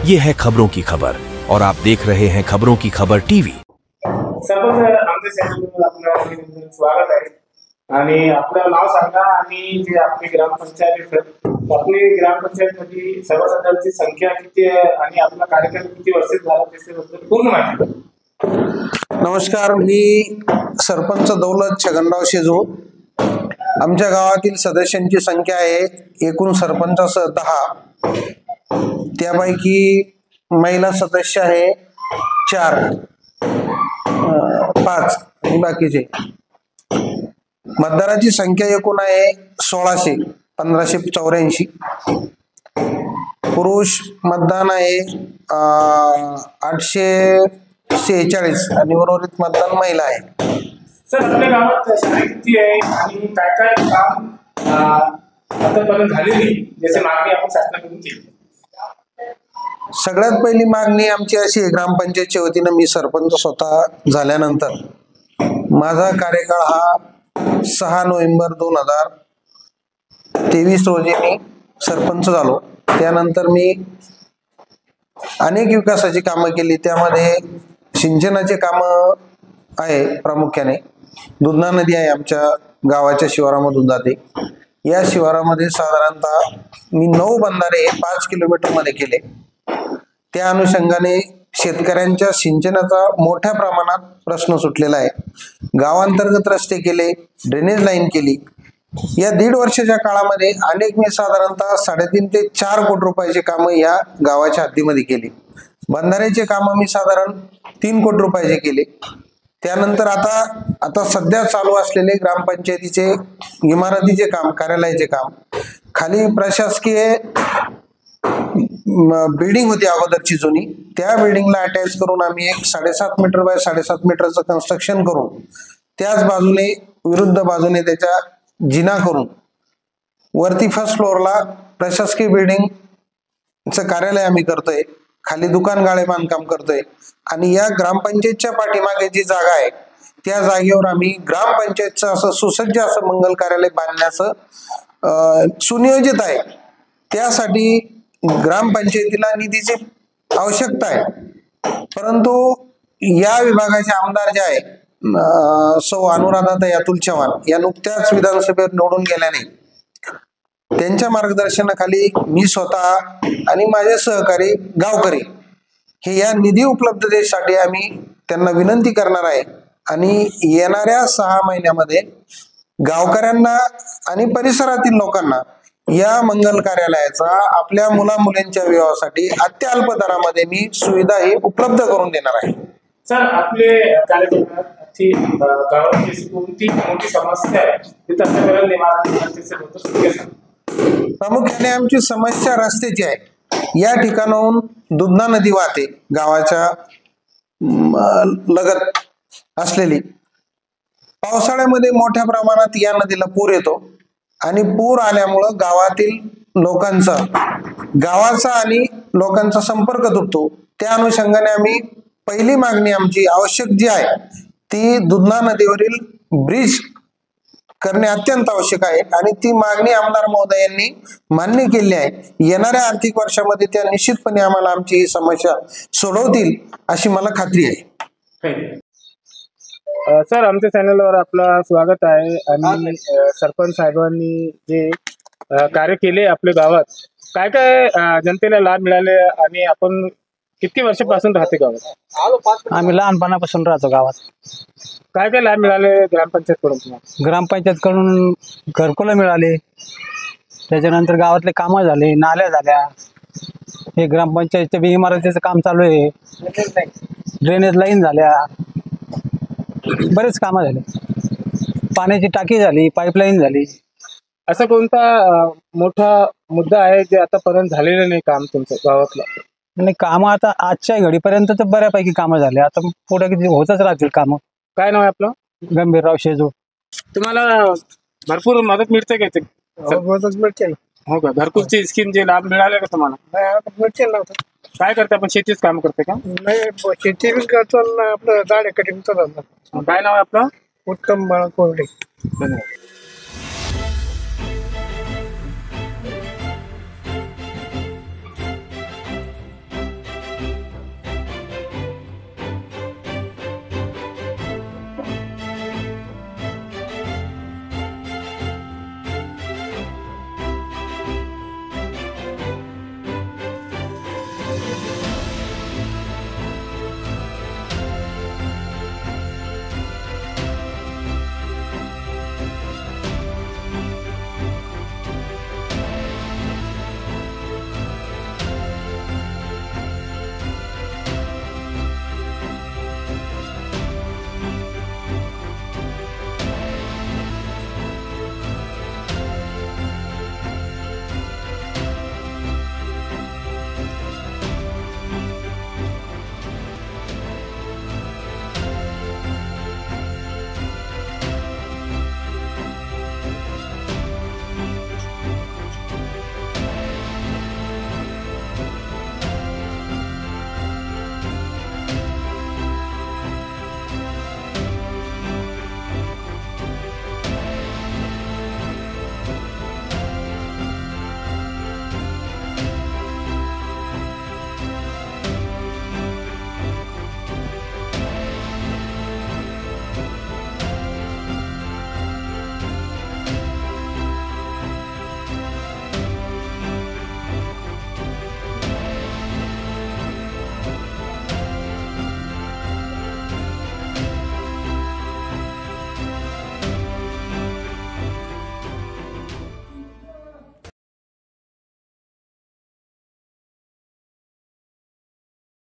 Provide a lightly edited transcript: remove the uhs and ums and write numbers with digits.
ये है खबरों की खबर और आप देख रहे हैं खबरों की खबर टीवी। आमच्या चॅनलवर आपलं स्वागत आहे आणि आपलं नाव सांगा आणि जे आपली ग्रामपंचायत आपली ग्रामपंचायत मध्ये सभासदांची संख्या किती आहे आणि आपला कार्यक्रम किती वर्ष झाला त्याच्याबद्दल पूर्ण माहिती। नमस्कार, मी सरपंच दौलत छगनराव शेजू। आमच्या गावातील सदस्यांची संख्या आहे एकूण सरपंचासह 10, त्यापैकी महिला सदस्य आहे 4, 5 आणि बाकीचे। मतदाराची संख्या एकूण आहे 1584। पुरुष मतदान आहे 846 आणि उर्वरित मतदान महिला आहे। सर, आपल्या गावात शाळा किती आहे आणि काय काय काम आतापर्यंत झालेली जसे मागणी आपण शासनाकडून केली? सगळ्यात पहिली मागणी आमची अशी आहे, ग्रामपंचायतच्या वतीनं मी सरपंच स्वतः झाल्यानंतर माझा कार्यकाळ हा 6 नोव्हेंबर 2023 रोजी मी सरपंच झालो। त्यानंतर मी अनेक विकासाची कामं केली, त्यामध्ये सिंचनाचे कामं आहे। प्रामुख्याने दुधना नदी आहे आमच्या गावाच्या शिवारामधून जाते। या शिवारामध्ये साधारणतः मी 9 बंधारे 5 किलोमीटर मध्ये केले। त्या अनुषंगाने शेतकऱ्यांच्या सिंचनाचा मोठ्या प्रमाणात प्रश्न सुटलेला आहे। गावांतर्गत रस्ते केले, ड्रेनेज लाईन केली। या 1.5 वर्षाच्या काळामध्ये अनेक मी साधारणतः 3.5 ते 4 कोटी रुपयाचे काम या गावाच्या हद्दीमध्ये केले। बंधाऱ्याचे काम मी साधारण 3 कोटी रुपयाचे केले। त्यानंतर आता सध्या चालू असलेले ग्रामपंचायतीचे इमारतीचे काम, कार्यालयाचे काम, खाली प्रशासकीय बिल्डिंग होती अगोदरची जुनी, त्या बिल्डिंगला अटॅच करून आम्ही एक 7.5 मीटर बाय 7.5 मीटरचं कन्स्ट्रक्शन करून त्याच बाजूने विरुद्ध बाजूने त्याच्या जिना करून वरती फर्स्ट फ्लोअरला प्रशासकीय बिल्डिंगचं कार्यालय आम्ही करतोय, खाली दुकान गाळे बांधकाम करतोय आणि या ग्रामपंचायतच्या पाठीमागे जी जागा आहे त्या जागेवर आम्ही ग्रामपंचायतचं असं सुसज्ज असं मंगल कार्यालय बांधण्याचं सुनियोजित आहे। त्यासाठी ग्रामपंचायतीला निधीची आवश्यकता आहे, परंतु या विभागाचे आमदार जे आहे सौ अनुराधाताई अतुल चव्हाण या नुकत्याच विधानसभेवर निवडून गेल्याने त्यांच्या मार्गदर्शनाखाली मी स्वतः आणि माझे सहकारी गावकरी हे या निधी उपलब्धतेसाठी आम्ही त्यांना विनंती करणार आहे आणि येणाऱ्या 6 महिन्यामध्ये गावकऱ्यांना आणि परिसरातील लोकांना या मंगल कार्यालयाचा आपल्या मुलामुलींच्या विवाहासाठी अत्यल्प दरामध्ये मी सुविधा ही उपलब्ध करून देणार आहे। सर, आपले कार्यक्रमात गावाची कोणती मोठी समस्या आहे ती तत्काळ निवारण? प्रामुख्याने आमची समस्या रस्त्याची आहे। या ठिकाणाहून दुधना नदी वाहते गावाच्या लगत असलेली। पावसाळ्यामध्ये मोठ्या प्रमाणात या नदीला पूर येतो आणि पूर आल्यामुळं गावाचा आणि लोकांचा संपर्क तुटतो। त्या अनुषंगाने आम्ही पहिली मागणी आमची आवश्यक जी आहे ती दुधना नदीवरील ब्रिज करणे अत्यंत आवश्यक आहे आणि ती मागणी आमदार महोदयांनी मान्य केली आहे। येणाऱ्या आर्थिक वर्षामध्ये त्या निश्चितपणे आम्हाला आमची ही समस्या सोडवतील अशी मला खात्री आहे। सर, आमच्या चॅनलवर आपलं स्वागत आहे आणि सरपंच साहेबांनी जे कार्य केले आपल्या गावात, काय काय जनतेला लाभ मिळाले आणि आपण किती वर्षापासून राहते गावात? आम्ही लहानपणापासून राहतो गावात। काय काय लाभ मिळाले ग्रामपंचायत कडून तुम्हाला? ग्रामपंचायत कडून घरकुलं मिळाले, त्याच्यानंतर गावातले कामं झाले, नाल्या झाल्या, हे ग्रामपंचायतच्या इमारतीचं काम चालू आहे, ड्रेनेज लाईन झाल्या, बरेच कामं झाले, पाण्याची टाकी झाली, पाईपलाईन झाली। असा कोणता मोठा मुद्दा आहे जे आतापर्यंत झालेलं नाही काम तुमचं गावातलं? आणि कामं आता आजच्या घडीपर्यंत तर बऱ्यापैकी कामं झाले, आता पुढे किती होतच राहतील कामं। काय नाव आहे आपलं? गंभीरराव शेजू। तुम्हाला भरपूर मदत मिळते का? मदत मिळते ना। हो का? घरकुलची स्कीम जे लाभ मिळाले का तुम्हाला? मिळते ना। काय करते आपण? शेतीच काम करते का? नाही, शेती बी करतो, आपलं झाडे कटिंग. काय नाव आहे आपलं? उत्तम बाळा कोरडे। धन्यवाद।